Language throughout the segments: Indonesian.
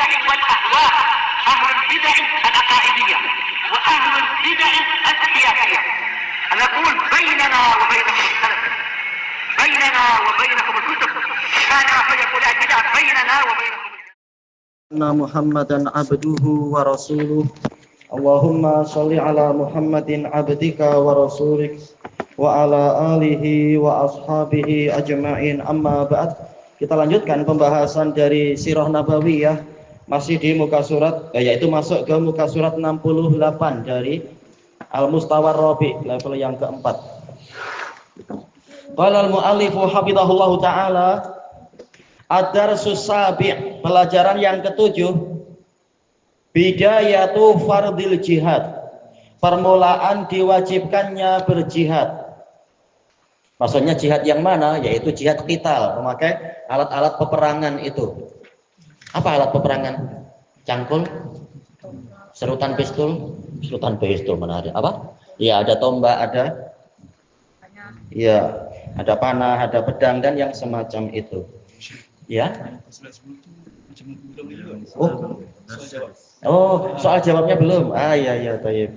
البدع والأهواء، أهل البدع العقائدية وأهل البدع السياسية. نقول بيننا وبينكم السلف، بيننا وبينكم الكتب، كان فيقول البدع بيننا وبينكم. أن محمدا عبده ورسوله اللهم صل على محمد عبدك ورسولك وعلى alihi wa ashabihi ajma'in, amma ba'd. Kita lanjutkan pembahasan dari Sirah Nabawiyah, masih di muka surat, yaitu masuk ke muka surat 68 dari Al-Mustawar Rabi, level yang keempat. Qala al-mu'allifu hafidhahullahu ta'ala, ad-darsus sabi', pelajaran yang ketujuh, bidayatu fardil jihad, permulaan diwajibkannya berjihad. Maksudnya jihad yang mana? Yaitu jihad qital, memakai alat-alat peperangan itu. Apa alat peperangan? Cangkul, serutan pistol mana ada? Apa? Ya, ada tombak, ada ya, ada panah, ada pedang dan yang semacam itu. Ya. Oh, soal jawabnya belum. Ya, baik.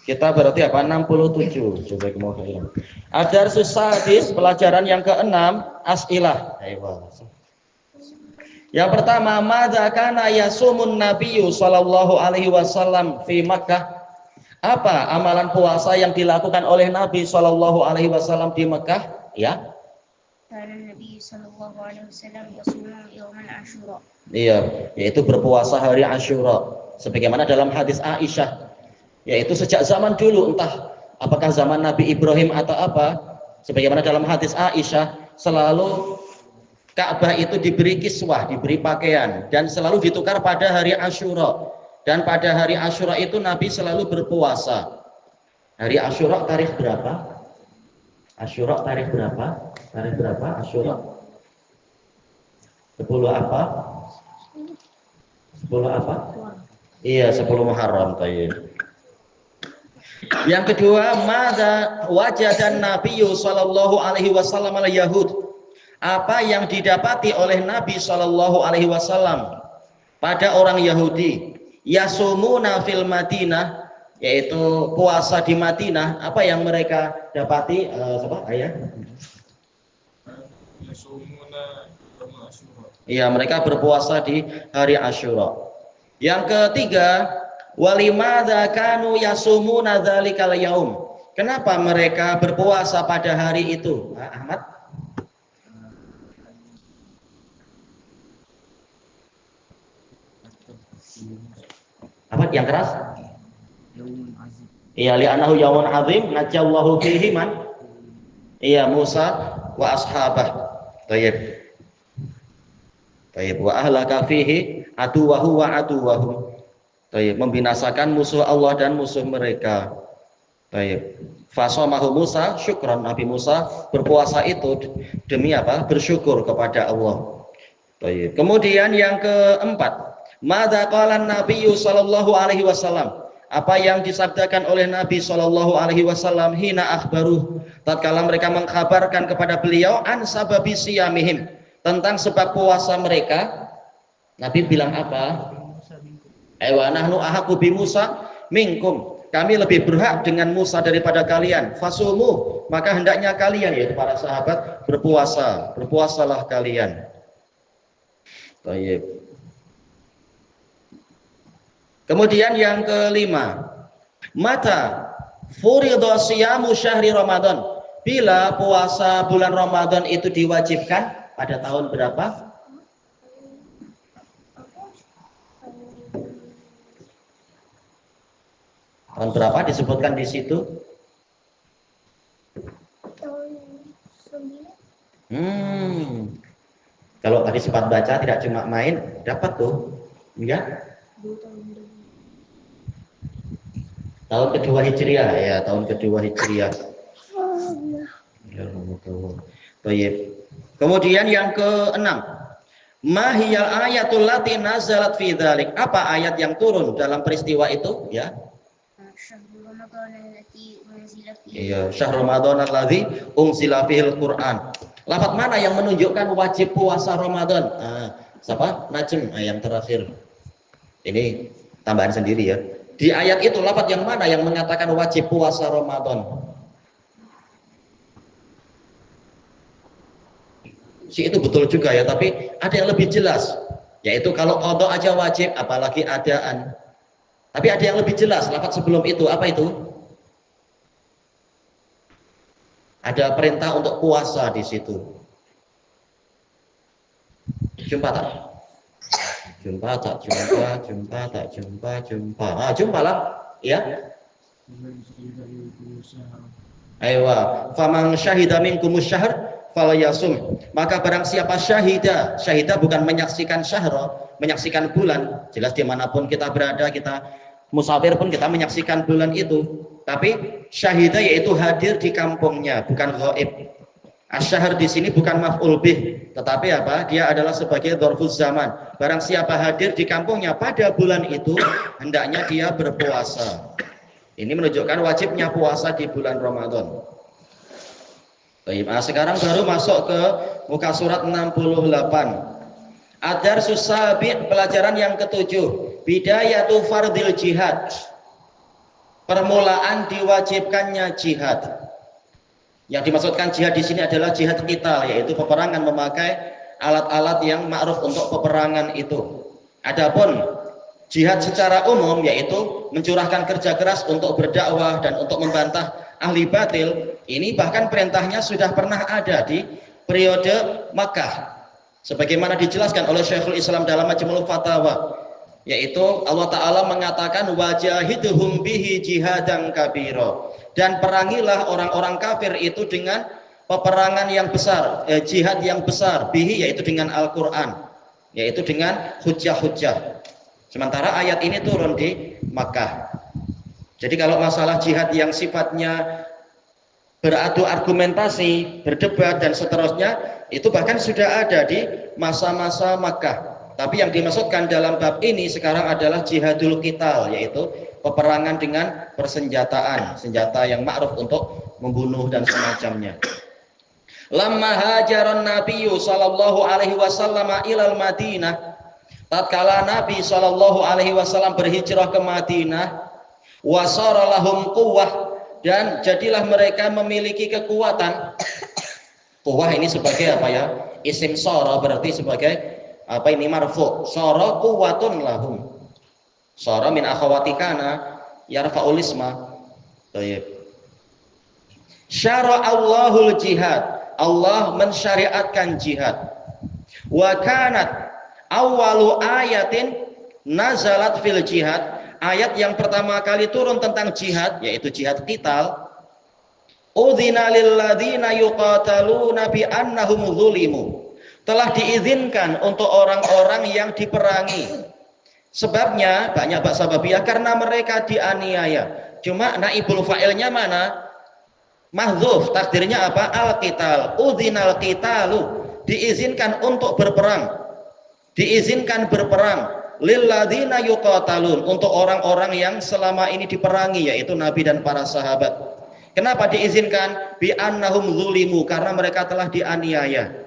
Kita berarti apa? 67. Coba kemudian. Ad-darsus sadis, pelajaran yang keenam, as'ilah. Yang pertama, madza kana yasumun nabiyyu sallallahu alaihi wasallam fi Makkah? Apa amalan puasa yang dilakukan oleh Nabi sallallahu alaihi wasallam di Mekah? Ya. Nabi sallallahu alaihi wasallam yasumu yauman Asyura. Iya, yaitu berpuasa hari Asyura. Sebagaimana dalam hadis Aisyah, yaitu sejak zaman dulu, entah apakah zaman Nabi Ibrahim atau apa, sebagaimana dalam hadis Aisyah, selalu Ka'bah itu diberi kiswah, diberi pakaian, dan selalu ditukar pada hari Asyura. Dan pada hari Asyura itu Nabi selalu berpuasa. Hari Asyura tarikh berapa? Asyura tarikh berapa? Tarikh berapa Asyura? 10 apa? 10 apa? Iya, 10 Muharram. Yang kedua, madza wajadan Nabiyyu sallallahu alaihi wasallam al-Yahud. Apa yang didapati oleh Nabi sallallahu alaihi wasallam pada orang Yahudi? Yasumuna fil Madinah, yaitu puasa di Madinah. Apa yang mereka dapati? Ayah? Iya, mereka berpuasa di hari Asyura. Yang ketiga, walimadza kanu yasumuna dzalikal yaum. Kenapa mereka berpuasa pada hari itu? Ahmad? Apa yang keras? Iya, li'annahu yaumun azim najallahu fihi man? Iya, Musa wa ashabah. Baik, wa ahlaka fihi aduwahu wa aduwahum. Baik, membinasakan musuh Allah dan musuh mereka. Baik. Fasamahu Musa syukran, Nabi Musa berpuasa itu demi apa? Bersyukur kepada Allah. Baik. Kemudian yang keempat, madza qala an-nabiyyu sallallahu alaihi wasallam? Apa yang disabdakan oleh Nabi sallallahu alaihi wasallam hina akhbaruh, tatkala mereka mengkhabarkan kepada beliau an sababi siyamihim, tentang sebab puasa mereka. Nabi bilang apa? Wa nahnu ahaqqu bi Musa minkum. Kami lebih berhak dengan Musa daripada kalian. Fasumu, maka hendaknya kalian, yaitu para sahabat, berpuasa. Berpuasalah kalian. Baik. Kemudian yang kelima, mata furidha siyamu syahri Ramadan. Bila puasa bulan Ramadan itu diwajibkan pada tahun berapa? Tahun berapa disebutkan di situ? Tahun 9. Kalau tadi sempat baca, tidak cuma main, dapat tuh, enggak? Tahun kedua Hijriah, ya, tahun kedua Hijriah. Baik. Kemudian yang keenam, mahiyal ayatul lati nazalat fi dzalik. Apa ayat yang turun dalam peristiwa itu? Ya. Iya, syahr Ramadan alladzi unzila fihil Qur'an. Lafaz mana yang menunjukkan wajib puasa Ramadan? Siapa? Najm, yang terakhir. Ini tambahan sendiri ya. Di ayat itu lafaz yang mana yang mengatakan wajib puasa Ramadan? Itu betul juga ya, tapi ada yang lebih jelas, yaitu kalau qada aja wajib, apalagi adaan. Tapi ada yang lebih jelas, lafaz sebelum itu, apa itu? Ada perintah untuk puasa di situ. Jumpa tak? Jumpa tak? Jumpa. Jumpa lah, ya. Aywa, faman syahida minkumus syahr falyasum. Maka barang siapa syahida bukan menyaksikan syahra, menyaksikan bulan. Jelas dimanapun kita berada, kita musafir pun kita menyaksikan bulan itu. Tapi syahida yaitu hadir di kampungnya, bukan ghaib. Asy-syahr di sini bukan maf'ul bih, tetapi apa? Dia adalah sebagai dzarfuz zaman. Barang siapa hadir di kampungnya pada bulan itu, hendaknya dia berpuasa. Ini menunjukkan wajibnya puasa di bulan Ramadan. Baik, sekarang baru masuk ke muka surat 68. Ad-darsus sabi', pelajaran yang ketujuh, bidayatu fardil jihad. Permulaan diwajibkannya jihad. Yang dimaksudkan jihad di sini adalah jihad qital, yaitu peperangan memakai alat-alat yang ma'ruf untuk peperangan itu. Adapun jihad secara umum yaitu mencurahkan kerja keras untuk berdakwah dan untuk membantah ahli batil, ini bahkan perintahnya sudah pernah ada di periode Makkah. Sebagaimana dijelaskan oleh Syekhul Islam dalam Majmu'ul Fatawa, yaitu Allah Ta'ala mengatakan wajahidhum bihi jihadan kabira, dan perangilah orang-orang kafir itu dengan peperangan yang besar, jihad yang besar, bihi yaitu dengan Al-Quran, yaitu dengan hujjah-hujjah. Sementara ayat ini turun di Makkah. Jadi kalau masalah jihad yang sifatnya beradu argumentasi, berdebat dan seterusnya, itu bahkan sudah ada di masa-masa Makkah. Tapi yang dimaksudkan dalam bab ini sekarang adalah jihadul qital, yaitu peperangan dengan persenjataan, senjata yang ma'ruf untuk membunuh dan semacamnya. Lamma hajaran nabiyyu sallallahu alaihi wasallam ilal Madinah, tatkala Nabi sallallahu alaihi wasallam berhijrah ke Madinah, wasara lahum quwwah, dan jadilah mereka memiliki kekuatan. Quwwah ini sebagai apa ya? Isim sara, berarti sebagai apa ini marfu. Sara quwwatun lahum. Sara min akhawatikana yarfa'ul isma. Baik. Syara Allahul jihad. Allah mensyariatkan jihad. Wa kanat awwalu ayatin nazalat fil jihad. Ayat yang pertama kali turun tentang jihad, yaitu jihad qital. Udzina lil ladzina yuqataluna bi annahum zulimu. Telah diizinkan untuk orang-orang yang diperangi. Sebabnya banyak bab sababiyah, karena mereka dianiaya. Cuma naibul fa'ilnya mana? Mahdzuf, takdirnya apa? Al-qital. Udzinal qitalu, diizinkan untuk berperang. Diizinkan berperang lil ladzina yuqatalun, untuk orang-orang yang selama ini diperangi, yaitu Nabi dan para sahabat. Kenapa diizinkan? Bi annahum zulimu, karena mereka telah dianiaya.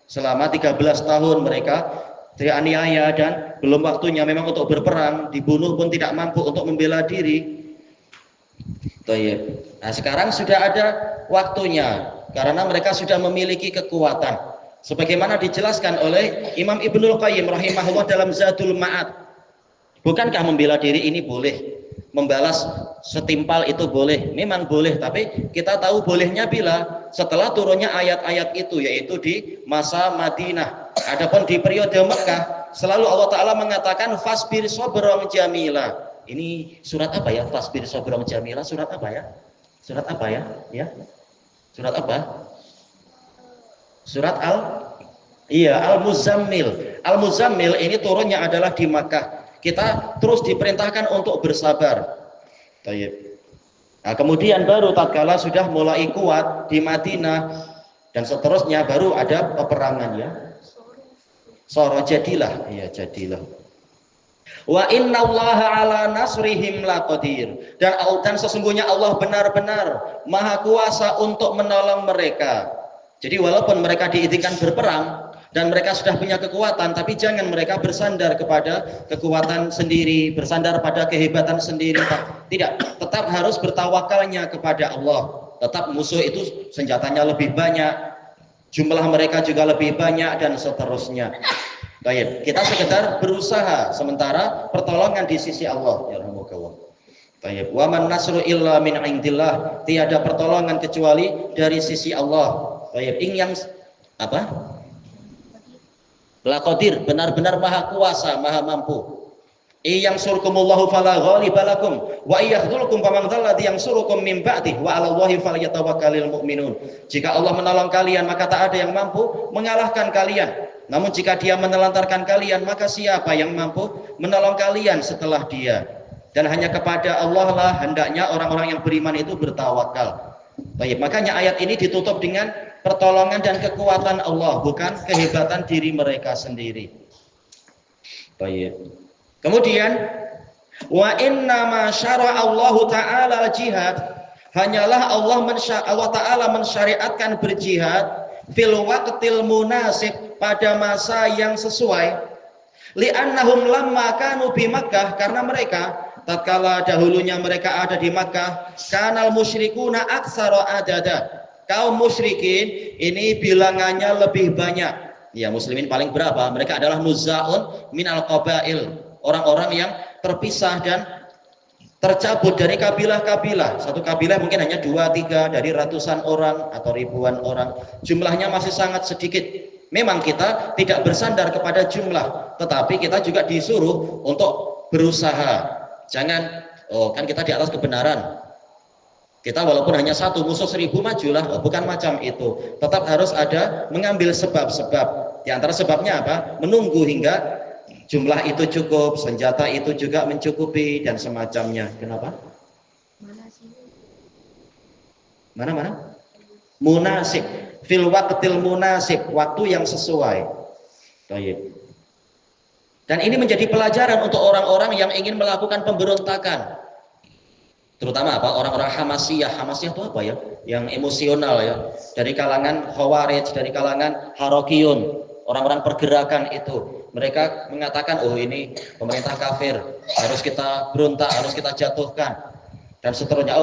Selama 13 tahun mereka dianiaya dan belum waktunya memang untuk berperang, dibunuh pun tidak mampu untuk membela diri. Nah, sekarang sudah ada waktunya karena mereka sudah memiliki kekuatan. Sebagaimana dijelaskan oleh Imam Ibnul Qayyim rahimahullah dalam Zadul Ma'ad. Bukankah membela diri ini boleh? Membalas setimpal itu boleh, memang boleh, tapi kita tahu bolehnya bila setelah turunnya ayat-ayat itu, yaitu di masa Madinah. Adapun di periode Mekah selalu Allah Ta'ala mengatakan fasbir sabrong jamila. Ini surat apa ya? Fasbir sabrong jamila, surat apa ya? Surat apa ya? Ya, surat apa? Surat Al-Muzammil. Al-Muzammil ini turunnya adalah di Makkah. Kita terus diperintahkan untuk bersabar. Nah, kemudian baru tatkala sudah mulai kuat di Madinah dan seterusnya baru ada peperangan ya. Soro jadilah, ya jadilah. Wa innallaha ala nasrihim laqadir, dan sesungguhnya Allah benar-benar maha kuasa untuk menolong mereka. Jadi walaupun mereka diizinkan berperang, dan mereka sudah punya kekuatan, tapi jangan mereka bersandar kepada kekuatan sendiri, bersandar pada kehebatan sendiri. Tidak, tetap harus bertawakalnya kepada Allah. Tetap musuh itu senjatanya lebih banyak, jumlah mereka juga lebih banyak, dan seterusnya. Baik, kita sekedar berusaha, sementara pertolongan di sisi Allah. Ya rahmukallah. Baik, wa man nasru illa min indillah, tiada pertolongan kecuali dari sisi Allah. Baik, yang apa? Laqadir, benar-benar maha kuasa, maha mampu. Iyang surkumullahu fala ghalibalakum wa iyahdulukum faman dzalladzi yansurukum min ba'dih wa 'alallahi falyatawakkalul mu'minun. Jika Allah menolong kalian, maka tak ada yang mampu mengalahkan kalian. Namun jika Dia menelantarkan kalian, maka siapa yang mampu menolong kalian setelah Dia? Dan hanya kepada Allah lah hendaknya orang-orang yang beriman itu bertawakal. Baik, makanya ayat ini ditutup dengan pertolongan dan kekuatan Allah, bukan kehebatan diri mereka sendiri. Baik. Kemudian wa inna ma syara'a Allah taala jihad, hanyalah Allah taala mensyariatkan berjihad fil waqtil munasib, pada masa yang sesuai. Li'annahum lamma kanu bi Makkah, karena mereka tatkala dahulunya mereka ada di Makkah, kanal musyrikuna aktsara adada, kaum musyrikin ini bilangannya lebih banyak. Ya, muslimin paling berapa? Mereka adalah nuzaun minal qabail, orang-orang yang terpisah dan tercabut dari kabilah-kabilah. Satu kabilah mungkin hanya 2-3 dari ratusan orang atau ribuan orang. Jumlahnya masih sangat sedikit. Memang kita tidak bersandar kepada jumlah, tetapi kita juga disuruh untuk berusaha. Jangan, kan kita di atas kebenaran. Kita walaupun hanya satu, musuh 1000 majulah, bukan macam itu. Tetap harus ada mengambil sebab-sebab. Di antara sebabnya apa? Menunggu hingga jumlah itu cukup, senjata itu juga mencukupi, dan semacamnya. Kenapa? Mana? Munasib. Fil waqtil munasib, waktu yang sesuai. Baik. Dan ini menjadi pelajaran untuk orang-orang yang ingin melakukan pemberontakan. Terutama apa? Orang-orang Hamasiyah. Hamasiyah itu apa ya? Yang emosional ya. Dari kalangan Khawarij, dari kalangan Harokiyun, orang-orang pergerakan itu. Mereka mengatakan, oh ini pemerintah kafir, harus kita berontak, harus kita jatuhkan, dan seterusnya.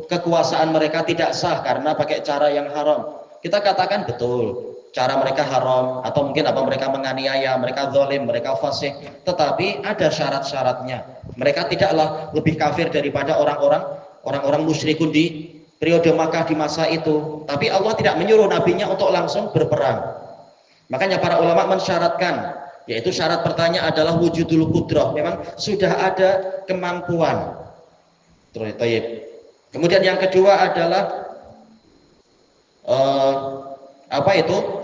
Kekuasaan mereka tidak sah karena pakai cara yang haram. Kita katakan betul, cara mereka haram, atau mungkin apa, mereka menganiaya, mereka zalim, mereka fasik, tetapi ada syarat-syaratnya. Mereka tidaklah lebih kafir daripada orang-orang musyrikun di periode Makkah di masa itu. Tapi Allah tidak menyuruh nabinya untuk langsung berperang. Makanya para ulama mensyaratkan, yaitu syarat pertanyaan adalah wujudul qudrah, memang sudah ada kemampuan. Kemudian yang kedua adalah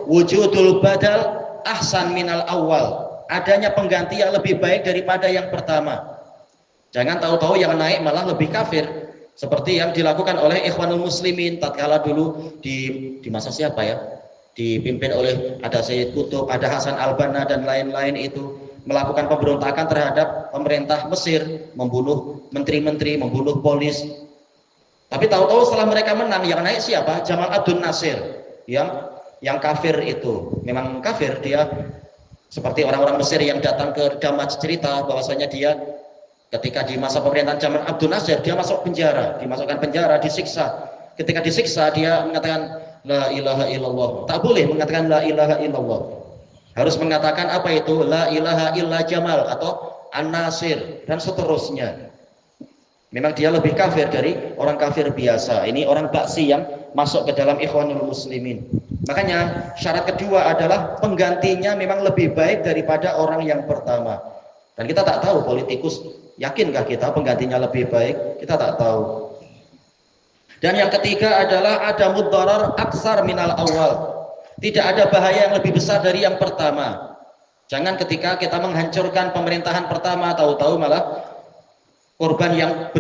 wujudul badal ahsan minal awal, adanya pengganti yang lebih baik daripada yang pertama. Jangan tahu-tahu yang naik malah lebih kafir, seperti yang dilakukan oleh Ikhwanul Muslimin tatkala dulu di masa siapa ya, dipimpin oleh ada Sayyid Qutb, ada Hasan Al-Banna dan lain-lain, itu melakukan pemberontakan terhadap pemerintah Mesir, membunuh menteri-menteri, membunuh polis. Tapi tahu-tahu setelah mereka menang, yang naik siapa? Jamal Abdul Nasir, yang kafir itu. Memang kafir dia, seperti orang-orang Mesir yang datang ke Damaj cerita bahwasanya dia ketika di masa pemerintahan Jamal Abdul Nasir, dia masuk penjara, dimasukkan penjara, disiksa. Ketika disiksa dia mengatakan la ilaha illallah. Tak boleh mengatakan la ilaha illallah. Harus mengatakan apa itu? La ilaha illa Jamal atau An-Nasir dan seterusnya. Memang dia lebih kafir dari orang kafir biasa. Ini orang baksi yang masuk ke dalam Ikhwanul Muslimin. Makanya syarat kedua adalah penggantinya memang lebih baik daripada orang yang pertama. Dan kita tak tahu politikus, yakinkah kita penggantinya lebih baik? Kita tak tahu. Dan yang ketiga adalah ada muddarar aksar minal awal. Tidak ada bahaya yang lebih besar dari yang pertama. Jangan ketika kita menghancurkan pemerintahan pertama, tahu-tahu malah korban yang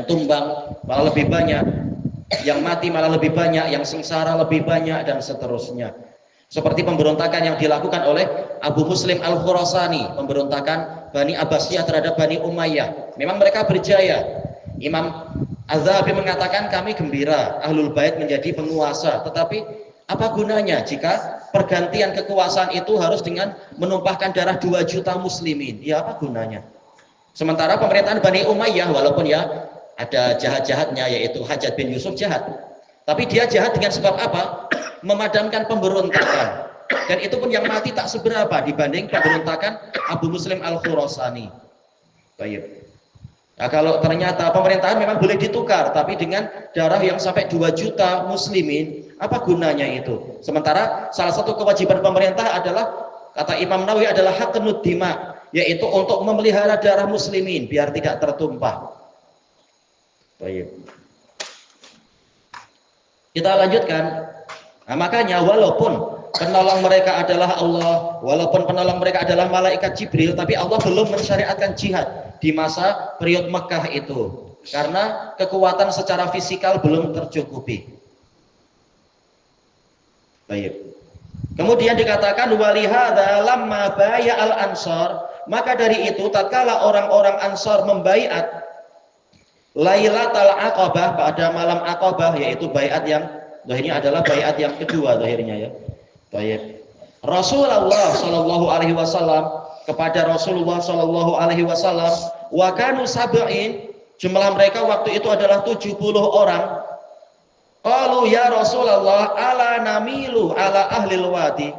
tumbang malah lebih banyak, yang mati malah lebih banyak, yang sengsara lebih banyak, dan seterusnya. Seperti pemberontakan yang dilakukan oleh Abu Muslim Al-Khurasani, pemberontakan Bani Abbasiyah terhadap Bani Umayyah. Memang mereka berjaya. Imam Az-Zahabi mengatakan kami gembira Ahlul Bait menjadi penguasa, tetapi Apa gunanya jika pergantian kekuasaan itu harus dengan menumpahkan darah 2 juta muslimin? Ya apa gunanya? Sementara pemerintahan Bani Umayyah, walaupun ya ada jahat-jahatnya, yaitu Hajjaj bin Yusuf jahat, tapi dia jahat dengan sebab apa? Memadamkan pemberontakan. Dan itu pun yang mati tak seberapa dibanding pemberontakan Abu Muslim Al-Khurasani. Baik. Nah, kalau ternyata pemerintahan memang boleh ditukar, tapi dengan darah yang sampai 2 juta muslimin, apa gunanya itu? Sementara salah satu kewajiban pemerintah adalah, kata Imam Nawawi, adalah haqnud dima, yaitu untuk memelihara darah muslimin biar tidak tertumpah. Baik. Kita lanjutkan. Nah, makanya walaupun penolong mereka adalah Allah, walaupun penolong mereka adalah malaikat Jibril, tapi Allah belum mensyariatkan jihad di masa periode Mekah itu, karena kekuatan secara fisikal belum tercukupi. Baik. Kemudian dikatakan walihada lamma baya al ansar, maka dari itu tatkala orang-orang Ansar membaiat Lailatul Aqabah, pada malam Aqabah, yaitu baiat yang zahirnya adalah baiat yang kedua zahirnya ya. Baik. Rasulullah Shallallahu Alaihi Wasallam kepada Rasulullah Shallallahu Alaihi Wasallam, wa kanu sab'in, jumlah mereka waktu itu adalah 70 orang. Qalu ya Rasulullah ala namilu ala ahlil wadi.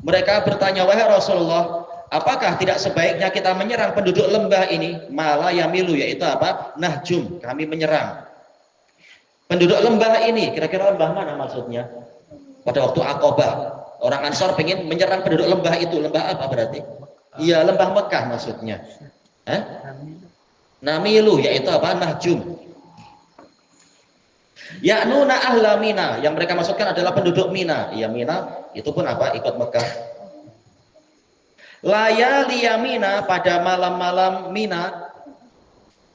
Mereka bertanya, wahai Rasulullah, apakah tidak sebaiknya kita menyerang penduduk lembah ini? Mala yamilu, yaitu apa? Nahjum, kami menyerang penduduk lembah ini. Kira-kira lembah mana maksudnya? Pada waktu Aqabah, orang Ansar pengen menyerang penduduk lembah itu. Lembah apa berarti? Iya, lembah Mekah maksudnya. Namilu, yaitu apa? Nahjum. Ya'nuna ahla Mina, yang mereka maksudkan adalah penduduk Mina. Iya, Mina itu pun apa? Ikut Mekah. Layali Mina, pada malam-malam Mina,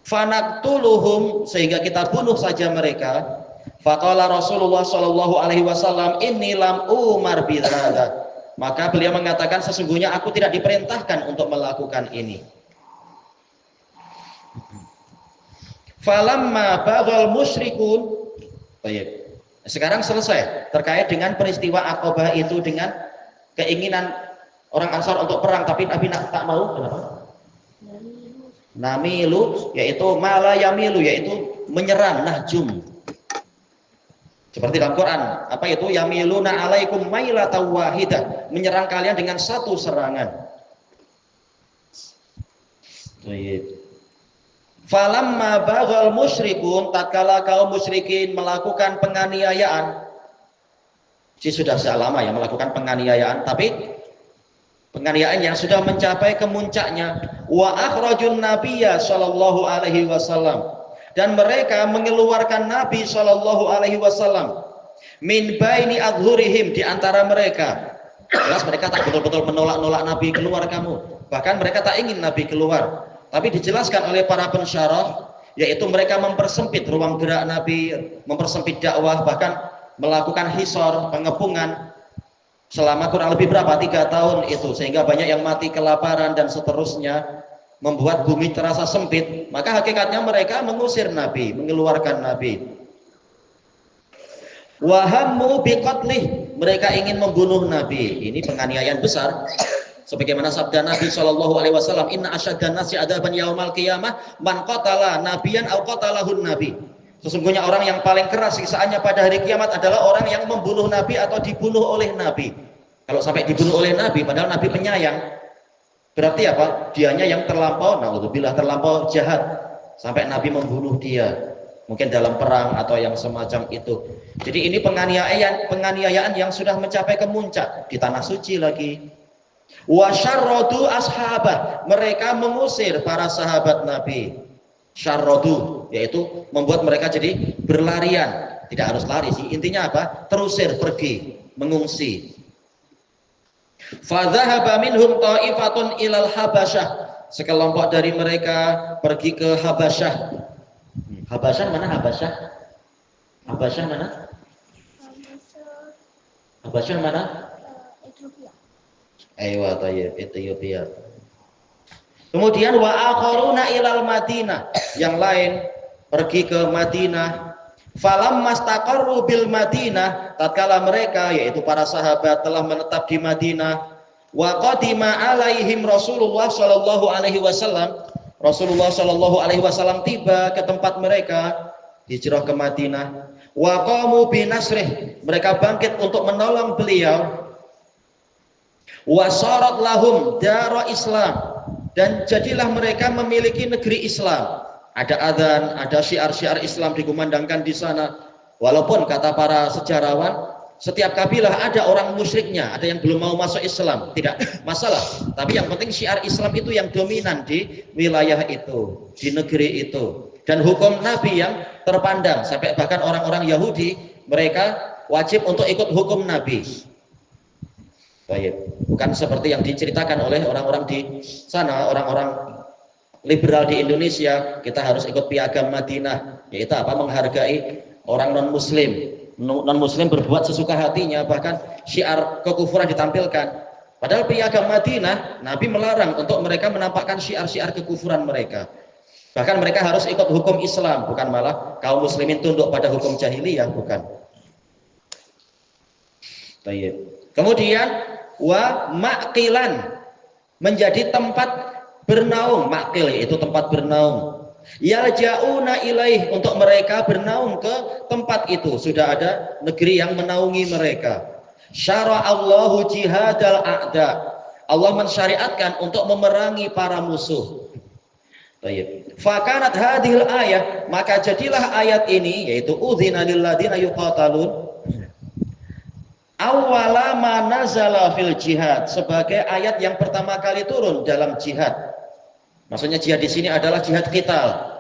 fanaktuluhum, sehingga kita bunuh saja mereka. Faqala Rasulullah Shallallahu Alaihi Wasallam, inni lam umar bidzalik. Maka beliau mengatakan, sesungguhnya aku tidak diperintahkan untuk melakukan ini. Falamma baghal musyrikun. Baik. Sekarang selesai terkait dengan peristiwa Aqabah itu, dengan keinginan orang Ansar untuk perang, tapi Nabi tak mau. Kenapa? Namilu, yaitu mala yamilu, yaitu menyerang, nahjum. Seperti dalam Quran, apa itu? Yamiluna alaikum mailatan wahidah, menyerang kalian dengan satu serangan. Baik. Falamma baghal musyrikun, tatkala kaum musyrikin melakukan penganiayaan. Sudah sejak lama ya melakukan penganiayaan, tapi penganiayaan yang sudah mencapai kemuncaknya. Wa akhrajun nabiyya sallallahu alaihi wasallam, dan mereka mengeluarkan Nabi sallallahu alaihi wasallam min baini adhurihim, di antara mereka. Jelas mereka tak betul-betul menolak Nabi keluar kamu. Bahkan mereka tak ingin Nabi keluar. Tapi dijelaskan oleh para pensyarah, yaitu mereka mempersempit ruang gerak Nabi, mempersempit dakwah, bahkan melakukan hisor, pengepungan selama kurang lebih berapa? 3 tahun itu, sehingga banyak yang mati kelaparan dan seterusnya, membuat bumi terasa sempit. Maka hakikatnya mereka mengusir Nabi, mengeluarkan Nabi. Wahammu biqatlih, mereka ingin membunuh Nabi. Ini penganiayaan besar. Sebagaimana sabda Nabi Shallallahu Alaihi Wasallam, Inna asyaddan nasi adaban yaumal qiyamah man qatala nabiyan au qatalahun nabi. Sesungguhnya orang yang paling keras siksaannya pada hari kiamat adalah orang yang membunuh Nabi atau dibunuh oleh Nabi. Kalau sampai dibunuh oleh Nabi, padahal Nabi penyayang, berarti apa? Dianya yang terlampau, naudzubillah, terlampau jahat sampai Nabi membunuh dia, mungkin dalam perang atau yang semacam itu. Jadi ini penganiayaan yang sudah mencapai kemuncak di tanah suci lagi. Wa syarradu ashabah, mereka mengusir para sahabat Nabi. Syarradu, yaitu membuat mereka jadi berlarian. Tidak harus lari sih, intinya apa? Terusir, pergi, mengungsi. Fadhahaba minhum ta'ifatun ilal Habasyah, sekelompok dari mereka pergi ke Habasyah. Habasyah mana? Habasyah mana? Habasyah mana? Aywa tayyib, Ethiopia. Kemudian wa akharuna ilal Madinah, yang lain pergi ke Madinah. Falam mastaqarru bil Madinah, tatkala mereka yaitu para sahabat telah menetap di Madinah, wa qadima alaihim Rasulullah sallallahu alaihi wasallam, Rasulullah sallallahu alaihi wasallam tiba ke tempat mereka, hijrah ke Madinah, wa qamu bi nasrih, mereka bangkit untuk menolong beliau, wa sarat lahum dara Islam, dan jadilah mereka memiliki negeri Islam. Ada adzan, ada syiar-syiar Islam dikumandangkan di sana. Walaupun kata para sejarawan, setiap kabilah ada orang musyriknya, ada yang belum mau masuk Islam, tidak masalah. Tapi yang penting syiar Islam itu yang dominan di wilayah itu, di negeri itu. Dan hukum Nabi yang terpandang, sampai bahkan orang-orang Yahudi, mereka wajib untuk ikut hukum Nabi. Baik, bukan seperti yang diceritakan oleh orang-orang di sana, orang-orang liberal di Indonesia, kita harus ikut piagam Madinah, yaitu apa? Menghargai orang non-muslim. Non-muslim berbuat sesuka hatinya, bahkan syiar kekufuran ditampilkan. Padahal piagam Madinah, Nabi melarang untuk mereka menampakkan syiar-syiar kekufuran mereka. Bahkan mereka harus ikut hukum Islam, bukan malah kaum muslimin tunduk pada hukum jahiliyah, bukan. Baik. Kemudian wa maqilan, menjadi tempat bernaung, makil yaitu tempat bernaung. Yaljauna ilaih, untuk mereka bernaung ke tempat itu, sudah ada negeri yang menaungi mereka. Syara'allahu jihadal a'da, Allah mensyariatkan untuk memerangi para musuh. Baik. Fakanat hadhil ayat, maka jadilah ayat ini, yaitu udzina lil ladzina yuqatalun, awwala ma nazala fil jihad, sebagai ayat yang pertama kali turun dalam jihad. Maksudnya jihad di sini adalah jihad qital.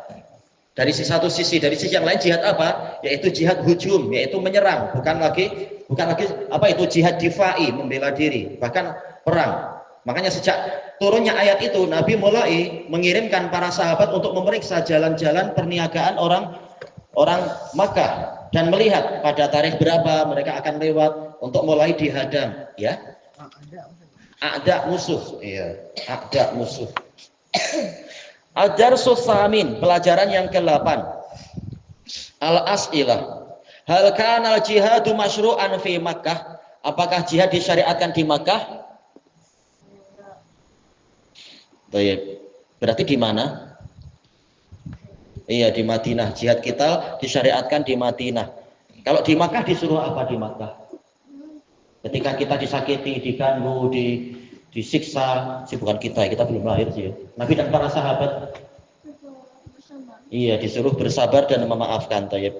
Dari satu sisi, dari sisi yang lain jihad apa? Yaitu jihad hujum, yaitu menyerang, bukan lagi apa itu jihad difai, membela diri, bahkan perang. Makanya sejak turunnya ayat itu, Nabi mulai mengirimkan para sahabat untuk memeriksa jalan-jalan perniagaan orang Makkah dan melihat pada tarikh berapa mereka akan lewat untuk mulai dihadang, ya. A'da musuh, iya, a'da musuh. Ad-darsus samin, pelajaran yang ke-8. Al-as'ilah. Hal kana al-jihadu masyru'an fi Makkah? Apakah jihad disyariatkan di Makkah? Baik. Berarti di mana? Iya, di Madinah. Jihad qital disyariatkan di Madinah. Kalau di Makkah disuruh apa di Makkah? Ketika kita disakiti, diganggu, disiksa, sih bukan kita belum lahir sih. Nabi dan para sahabat, iya, disuruh bersabar dan memaafkan. Tayyib.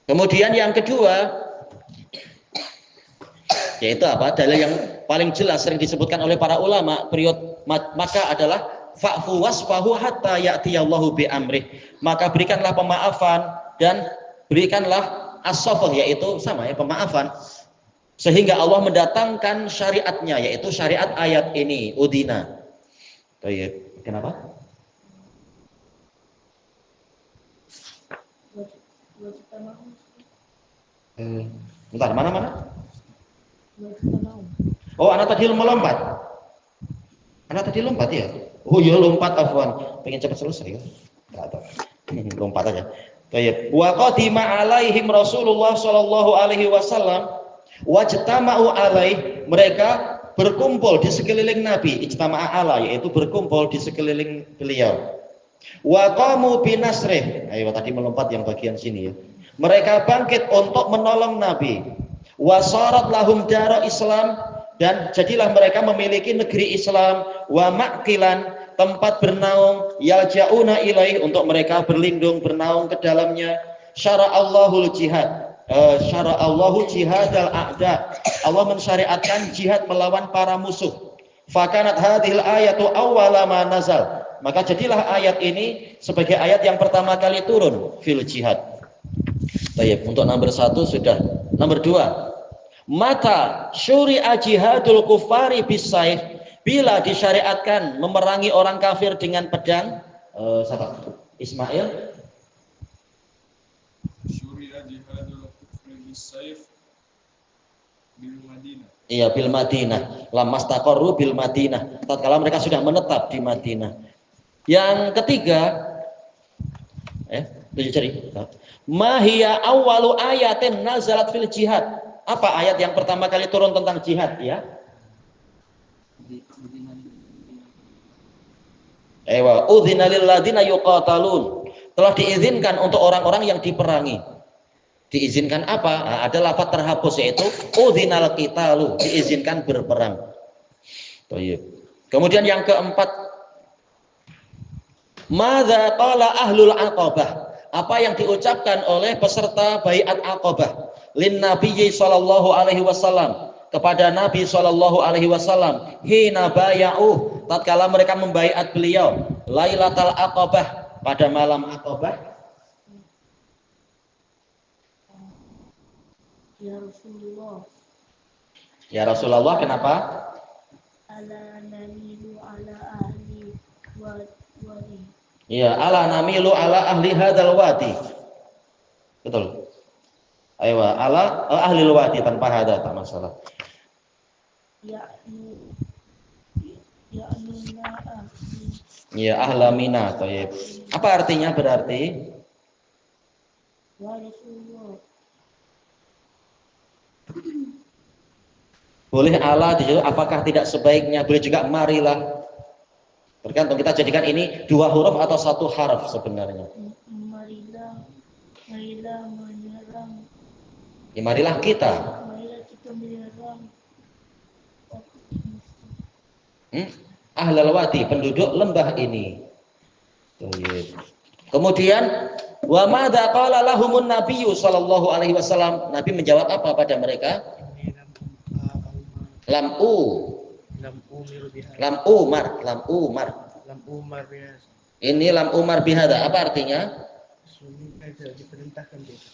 Kemudian yang kedua, yaitu apa? Dalil yang paling jelas sering disebutkan oleh para ulama periode Makkah adalah fa'fu wasfahu hatta ya'tiyallahu bi amrih. Maka berikanlah pemaafan dan berikanlah as-safah, yaitu sama ya, pemaafan, sehingga Allah mendatangkan syariatnya, yaitu syariat ayat ini, udina. Baik. Kenapa? Bentar, mana? Oh, anak tadi melompat. Anak tadi lompat ya? Oh iya, lompat, afwan. Pengen cepat selesai kan? Enggak tahu. Lompat aja. Baik. Wa qadima alaihim Rasulullah sallallahu alaihi wasallam, wajtama'u alaih, mereka berkumpul di sekeliling Nabi. Ijtama'a ala, yaitu berkumpul di sekeliling beliau. Wa qamu binasrih. Ayo, tadi melompat yang bagian sini ya. Mereka bangkit untuk menolong Nabi. Wa sarat lahum dara Islam, dan jadilah mereka memiliki negeri Islam. Wa maqilan, tempat bernaung. Yaljauna ilaih, untuk mereka berlindung, bernaung ke dalamnya. Syara'allahul jihad, syara'allahu jihadal a'da, Allah mensyariatkan jihad melawan para musuh. Fakanat hadhil ayatu awwala ma nazal, maka jadilah ayat ini sebagai ayat yang pertama kali turun fil jihad. Baik, untuk nomor 1 sudah. Nomor 2, mata syuri'a jihadul kufari bisaif, bila disyariatkan memerangi orang kafir dengan pedang. Siapa? Ismail. Syuri'a jihadul kufri bisaif bil Madinah. Iya, bil Madinah. Lamastaqarru bil Madinah. Tatkala mereka sudah menetap di Madinah. Yang ketiga, 7 jari. Ma hiya awwalu ayatin nazalat fil jihad. Apa ayat yang pertama kali turun tentang jihad ya? Ewa, udzina lil ladzina yuqatalun. Telah diizinkan untuk orang-orang yang diperangi. Diizinkan apa? Nah, ada lafaz terhapus yaitu udzinal qitalu, diizinkan berperang. Baik. Kemudian yang keempat, madza qala ahlul aqabah? Apa yang diucapkan oleh peserta baiat Aqabah lin Nabi sallallahu alaihi wasallam, kepada Nabi sallallahu alaihi wasallam hina baya'u, tatkala mereka membaiat beliau Lailatul Aqabah, pada malam Aqabah. Ya Rasulullah. Ya Rasulullah, kenapa? Ala namilu ala ahli wadi. Ya, ala namilu ala ahli hadzal wadi. Betul. Ayo, ala ahli wadi tanpa hada tak masalah. Ya ahla mina, thayyib. Apa artinya berarti? Ya Rasulullah. Boleh ala di situ, apakah tidak sebaiknya? Boleh juga marilah. Tergantung, kita jadikan ini 2 huruf atau 1 harf sebenarnya. Marilah menyerang. Ya, marilah kita. Marilah kita menyerang. Ahlal wadi, penduduk lembah ini. Kemudian wa madza qala lahumun nabiyyu sallallahu alaihi wasallam, Nabi menjawab apa pada mereka? Lam umar ini lam umar bihada, apa artinya?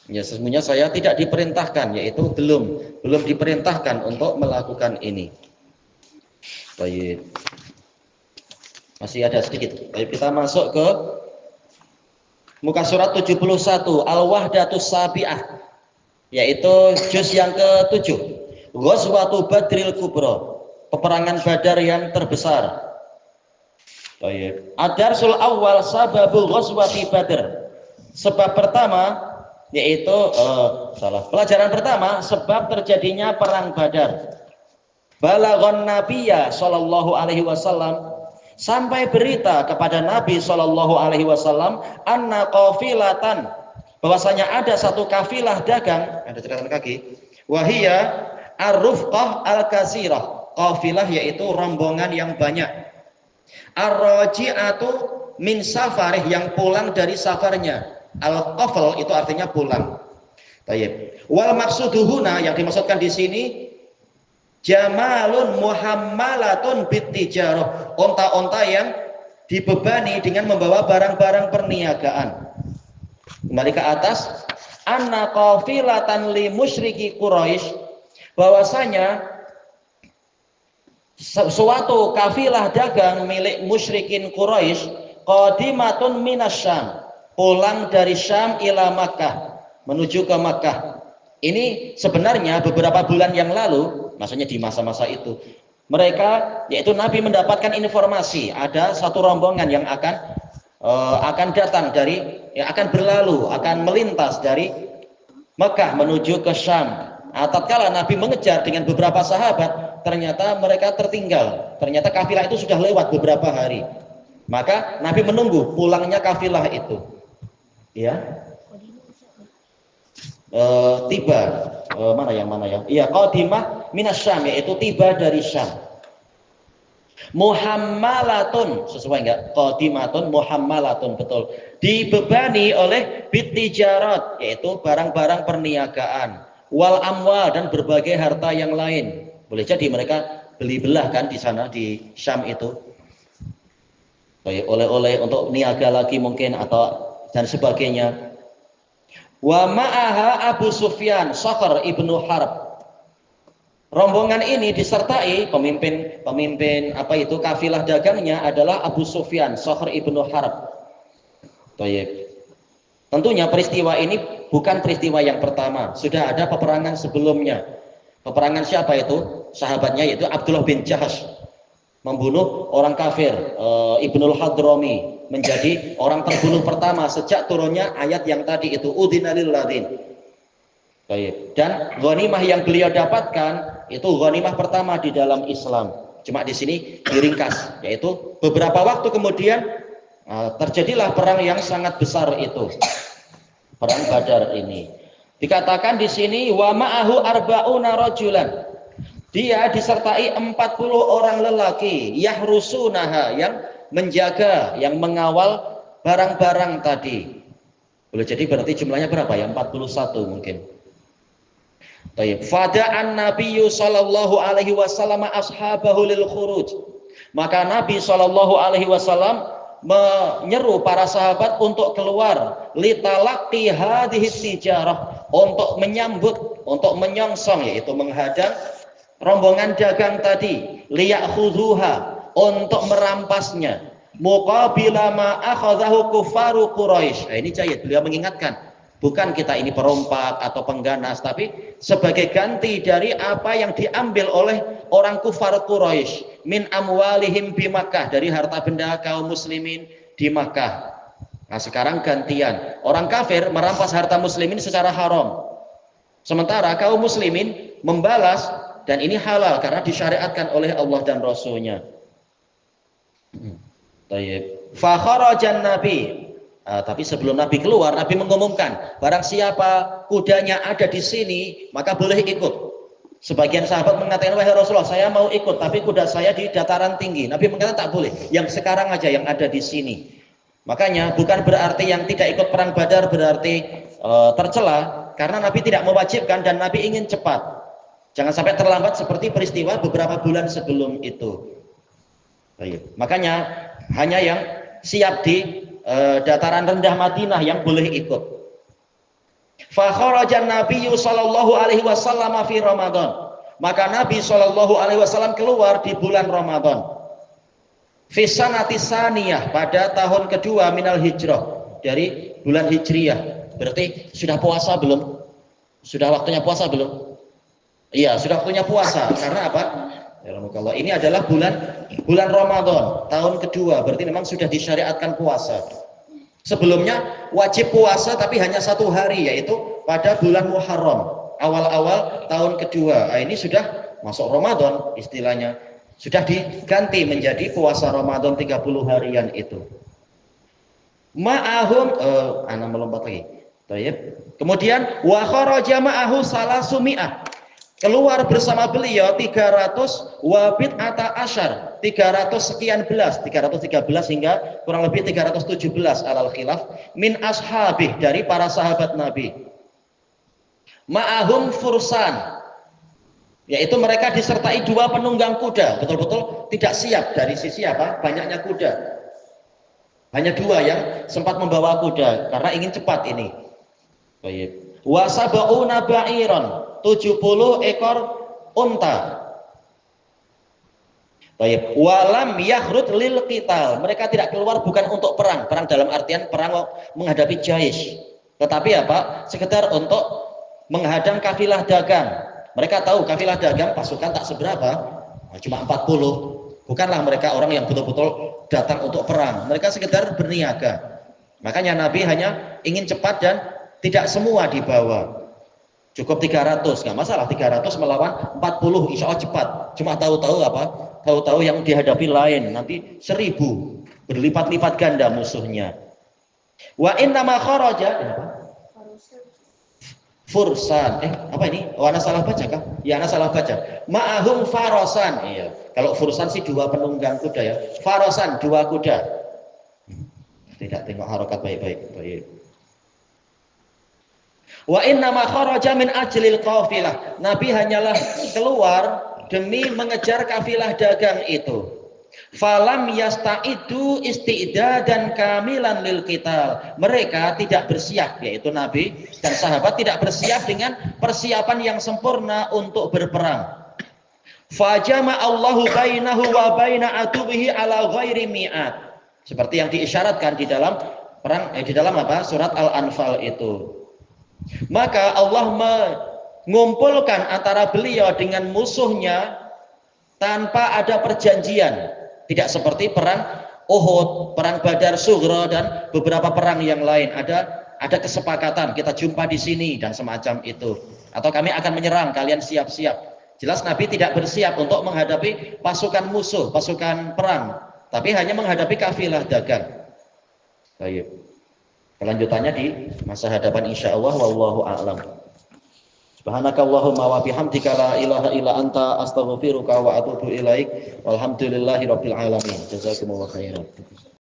Ya, sesungguhnya saya tidak diperintahkan, yaitu belum diperintahkan untuk melakukan ini. Baik, masih ada sedikit. Baik, kita masuk ke muka surat 71 Al-Wahdatus Sabi'ah, yaitu juz yang ke-7, Ghazwatu Badril Kubra, peperangan Badar yang terbesar. Baik. Ad-darsul awal sababul ghazwati Badr. Sebab pertama yaitu pelajaran pertama, sebab terjadinya perang Badar. Balaghon Nabiyya sallallahu alaihi wasallam, sampai berita kepada Nabi sallallahu alaihi wasallam, anna qafilatan, bahwasanya ada satu kafilah dagang, ada catatan kaki, wahia ar-rufqah al-kasirah, kafilah yaitu rombongan yang banyak, ar-raji'atu min safarih, yang pulang dari safarnya, al-qafl itu artinya pulang. Baik. Wal maksuduhuna, yang dimaksudkan di sini jamalun muhammalatun bitijarah, onta-onta yang dibebani dengan membawa barang-barang perniagaan. Kembali ke atas, anna qafilatan li musyriki Quraisy, bahwasanya suatu kafilah dagang milik musyrikin Quraisy qadimatun minasyam, pulang dari Syam ila Makkah, menuju ke Makkah. Ini sebenarnya beberapa bulan yang lalu, maksudnya di masa-masa itu, mereka, yaitu Nabi mendapatkan informasi ada satu rombongan yang akan datang dari, yang akan berlalu, akan melintas dari Makkah menuju ke Syam. Tatkala Nabi mengejar dengan beberapa sahabat, ternyata mereka tertinggal. Ternyata kafilah itu sudah lewat beberapa hari. Maka Nabi menunggu pulangnya kafilah itu. Ya. Tiba mana yang? Iya, qadimah minas Syam, yaitu tiba dari Syam. Muhammalatun, sesuai enggak? Qadimatun muhammalatun, betul. Dibebani oleh bitijarat, yaitu barang-barang perniagaan, wal amwal, dan berbagai harta yang lain. Boleh jadi mereka beli belah kan di sana di Syam itu. Baik, oleh-oleh untuk niaga lagi mungkin atau dan sebagainya. Wa ma'aha Abu Sufyan Sakhr ibnu Harb. Rombongan ini disertai pemimpin apa itu kafilah dagangnya adalah Abu Sufyan Sakhr ibnu Harb. Baik. Tentunya peristiwa ini bukan peristiwa yang pertama, sudah ada peperangan sebelumnya. Peperangan siapa itu? Sahabatnya, yaitu Abdullah bin Jahash. membunuh orang kafir. Ibnul Hadrami menjadi orang terbunuh pertama sejak turunnya ayat yang tadi itu udzina lil ladzin. Baik. Dan ghanimah yang beliau dapatkan itu ghanimah pertama di dalam Islam. Cuma di sini diringkas, yaitu beberapa waktu kemudian terjadilah perang yang sangat besar itu, perang Badar ini. Dikatakan di sini wa ma'ahu arba'una rajulan. Dia disertai 40 orang lelaki yahrusunaha, yang menjaga, yang mengawal barang-barang tadi. Boleh jadi berarti jumlahnya berapa ya? 41 mungkin. Baik. Fada'an Nabiyyu sallallahu alaihi wasallam ashabahu lil khuruj. Maka Nabi sallallahu alaihi wasallam menyeru para sahabat untuk keluar litalaqi hadhihi tijarah, untuk menyambut, untuk menyongsong, yaitu menghadang rombongan dagang tadi, liya'khudhuha, untuk merampasnya, muqabila ma akhadhahu kufaru Quraisy. Ini jayid, beliau mengingatkan, bukan kita ini perompak atau pengganas, tapi sebagai ganti dari apa yang diambil oleh orang kufar Quraisy min amwalihim bi Makkah, dari harta benda kaum muslimin di Makkah. Nah, sekarang gantian, orang kafir merampas harta muslimin secara haram, sementara kaum muslimin membalas, dan ini halal karena disyariatkan oleh Allah dan Rasulnya. Fa kharajan Nabi. Tapi sebelum Nabi keluar, Nabi mengumumkan, barang siapa kudanya ada di sini maka boleh ikut. Sebagian sahabat mengatakan, wahai Rasulullah, saya mau ikut tapi kuda saya di dataran tinggi. Nabi mengatakan tak boleh, yang sekarang aja yang ada di sini. Makanya bukan berarti yang tidak ikut perang Badar berarti tercela, karena Nabi tidak mewajibkan dan Nabi ingin cepat. Jangan sampai terlambat seperti peristiwa beberapa bulan sebelum itu. Baik. Makanya hanya yang siap di dataran rendah Madinah yang boleh ikut. Fa kharajan Nabiyyu sallallahu alaihi wasallam fi Ramadan. Maka Nabi sallallahu alaihi wasallam keluar di bulan Ramadan. Fi sanati saniyah, pada tahun kedua minal hijrah, dari bulan Hijriyah. Berarti sudah puasa belum? Sudah waktunya puasa belum? Iya, sudah waktunya puasa. Karena apa? Ya, ini adalah bulan Ramadan tahun kedua, berarti memang sudah disyariatkan puasa. Sebelumnya wajib puasa tapi hanya 1 hari, yaitu pada bulan Muharram, awal-awal tahun kedua. Nah, ini sudah masuk Ramadan istilahnya, sudah diganti menjadi puasa Ramadan 30 harian itu. Ma'ahum ana melompat lagi. Baik. Kemudian wa kharaja ma'ahu salasumi'ah. Keluar bersama beliau 300 wabit ata asyar, 300 sekian belas, 313 hingga kurang lebih 317 alal khilaf, min ashabih, dari para sahabat Nabi. Ma'ahum fursan, yaitu mereka disertai 2 penunggang kuda, betul-betul tidak siap dari sisi apa? Banyaknya kuda. Hanya 2 yang sempat membawa kuda karena ingin cepat ini. Baik. Wa sab'una ba'iran, 70 ekor unta. Baik. Walam yakhrud lil qital, mereka tidak keluar bukan untuk perang dalam artian perang menghadapi jais, tetapi apa? Sekedar untuk menghadang kafilah dagang. Mereka tahu kafilah dagang pasukan tak seberapa, cuma 40. Bukanlah mereka orang yang betul-betul datang untuk perang, mereka sekedar berniaga. Makanya Nabi hanya ingin cepat dan tidak semua dibawa. Cukup 300, nggak masalah, 300 melawan 40 insya Allah cepat. Cuma tahu-tahu apa? Tahu-tahu yang dihadapi lain, nanti 1000, berlipat-lipat ganda musuhnya. Wa inna ma kharaja fursan. Apa ini? Oh, ana salah baca kah? Ya, ana salah baca. Ma'ahum farasan. Iya. Kalau fursan sih 2 penunggang kuda ya. Farasan 2 kuda. Tidak tengok harokat baik-baik. Baik. Wa inna ma kharaja min ajlil qafilah. Nabi hanyalah keluar demi mengejar kafilah dagang itu. Falam yasta'idu isti'dadan kamilan lil qital. Mereka tidak bersiap, yaitu Nabi dan sahabat tidak bersiap dengan persiapan yang sempurna untuk berperang. Fajama Allahu bainahu wa baina adubihi ala ghairi mi'at. Seperti yang diisyaratkan di dalam perang di dalam apa? Surat Al-Anfal itu. Maka Allah mengumpulkan antara beliau dengan musuhnya tanpa ada perjanjian. Tidak seperti perang Uhud, perang Badar Sughra dan beberapa perang yang lain. Ada kesepakatan, kita jumpa di sini dan semacam itu. Atau kami akan menyerang, kalian siap-siap. Jelas Nabi tidak bersiap untuk menghadapi pasukan musuh, pasukan perang, tapi hanya menghadapi kafilah dagang. Baik. Kelanjutannya di masa hadapan insyaallah, wallahu a'lam. Subhanakallahumma wa bihamdika la ilaha illa anta astaghfiruka wa atubu ilaik. Walhamdulillahirabbil alamin. Jazakumullahu khairan.